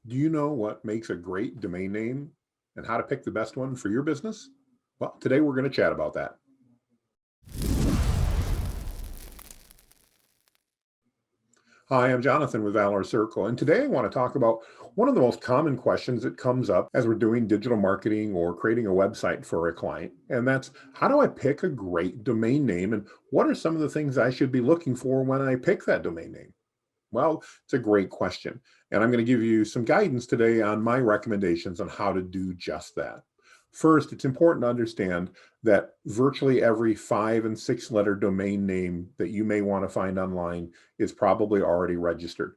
Do you know what makes a great domain name and how to pick the best one for your business? Well, today we're going to chat about that. Hi, I'm Jonathan with Valor Circle, and today I want to talk about one of the most common questions that comes up as we're doing digital marketing or creating a website for a client. And that's, how do I pick a great domain name, and what are some of the things I should be looking for when I pick that domain name? Well, it's a great question. And I'm going to give you some guidance today on my recommendations on how to do just that. First, it's important to understand that virtually every 5 and 6 letter domain name that you may want to find online is probably already registered.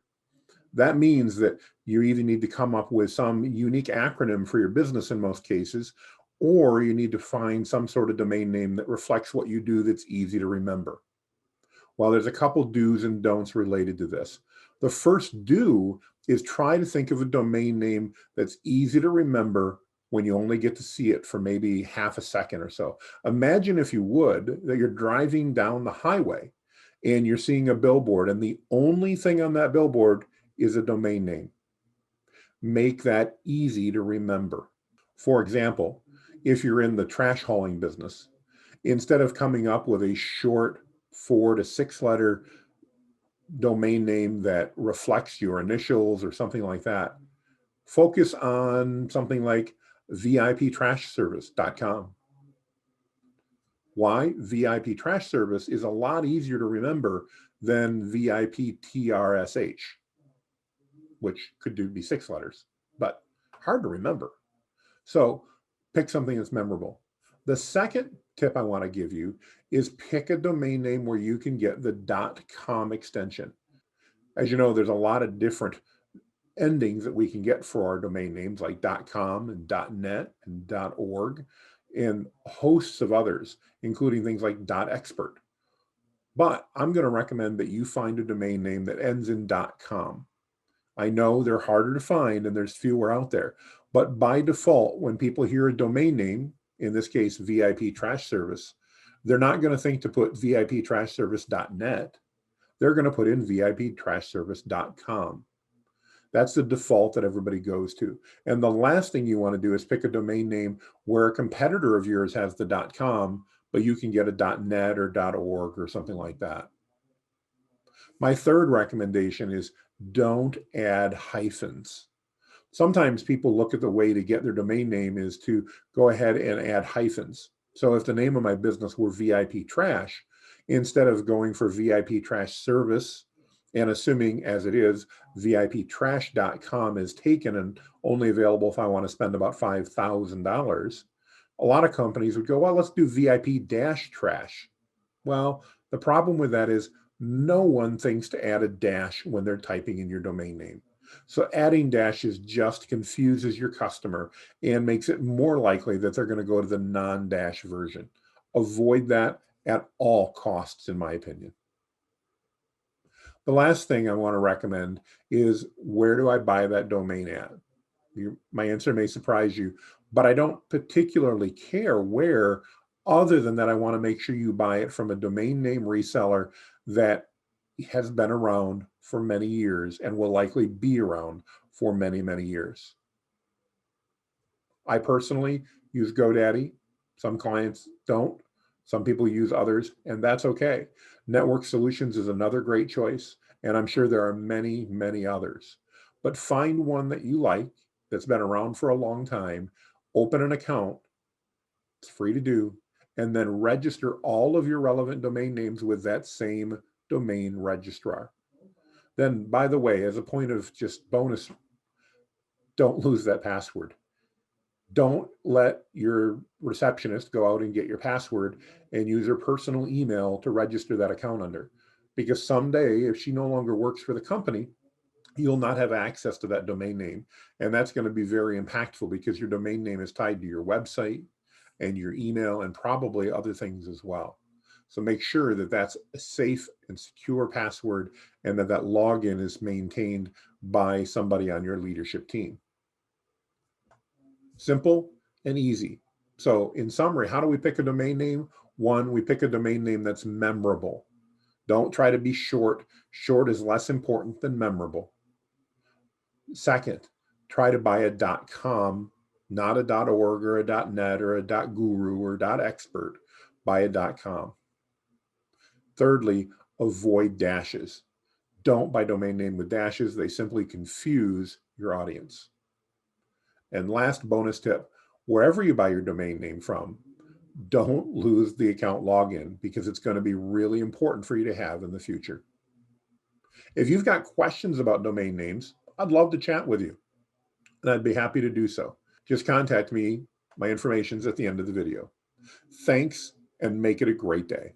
That means that you either need to come up with some unique acronym for your business in most cases, or you need to find some sort of domain name that reflects what you do that's easy to remember. Well, there's a couple do's and don'ts related to this. The first do is try to think of a domain name that's easy to remember when you only get to see it for maybe half a second or so. Imagine, if you would, that you're driving down the highway and you're seeing a billboard, and the only thing on that billboard is a domain name. Make that easy to remember. For example, if you're in the trash hauling business, instead of coming up with a short 4 to 6 letter domain name that reflects your initials or something like that, focus on something like VIPtrashservice.com. Why? VIP Trash Service is a lot easier to remember than VIPTRSH, which could be 6 letters, but hard to remember. So pick something that's memorable. The second tip I want to give you is pick a domain name where you can get the .com extension. As you know, there's a lot of different endings that we can get for our domain names, like .com and .net and .org, and hosts of others, including things like .expert. But I'm going to recommend that you find a domain name that ends in .com. I know they're harder to find and there's fewer out there, but by default, when people hear a domain name, in this case, VIP Trash Service, they're not going to think to put VIPtrashservice.net. They're going to put in VIPtrashservice.com. That's the default that everybody goes to. And the last thing you want to do is pick a domain name where a competitor of yours has the .com, but you can get a .net or .org or something like that. My third recommendation is don't add hyphens. Sometimes people look at the way to get their domain name is to go ahead and add hyphens. So if the name of my business were VIP Trash, instead of going for VIP Trash Service and assuming, as it is, VIPtrash.com is taken and only available if I want to spend about $5,000, a lot of companies would go, well, let's do VIP-trash. Well, the problem with that is no one thinks to add a dash when they're typing in your domain name. So adding dashes just confuses your customer and makes it more likely that they're going to go to the non-dash version. Avoid that at all costs, in my opinion. The last thing I want to recommend is, where do I buy that domain at? My answer may surprise you, but I don't particularly care where, other than that I want to make sure you buy it from a domain name reseller that has been around for many years and will likely be around for many, many years. I personally use GoDaddy. Some clients don't. Some people use others, and that's okay. Network Solutions is another great choice, and I'm sure there are many, many others. But find one that you like, that's been around for a long time, open an account, it's free to do, and then register all of your relevant domain names with that same domain registrar. Then, by the way, as a point of just bonus, don't lose that password. Don't let your receptionist go out and get your password and use her personal email to register that account under. Because someday, if she no longer works for the company, you'll not have access to that domain name. And that's going to be very impactful because your domain name is tied to your website and your email and probably other things as well. So make sure that that's a safe and secure password and that that login is maintained by somebody on your leadership team. Simple and easy. So in summary, how do we pick a domain name? One, we pick a domain name that's memorable. Don't try to be short. Short is less important than memorable. Second, try to buy a .com, not a .org or a .net or a .guru or .expert. Buy a .com. Thirdly, avoid dashes. Don't buy domain name with dashes. They simply confuse your audience. And last bonus tip, wherever you buy your domain name from, don't lose the account login because it's going to be really important for you to have in the future. If you've got questions about domain names, I'd love to chat with you, and I'd be happy to do so. Just contact me. My information's at the end of the video. Thanks, and make it a great day.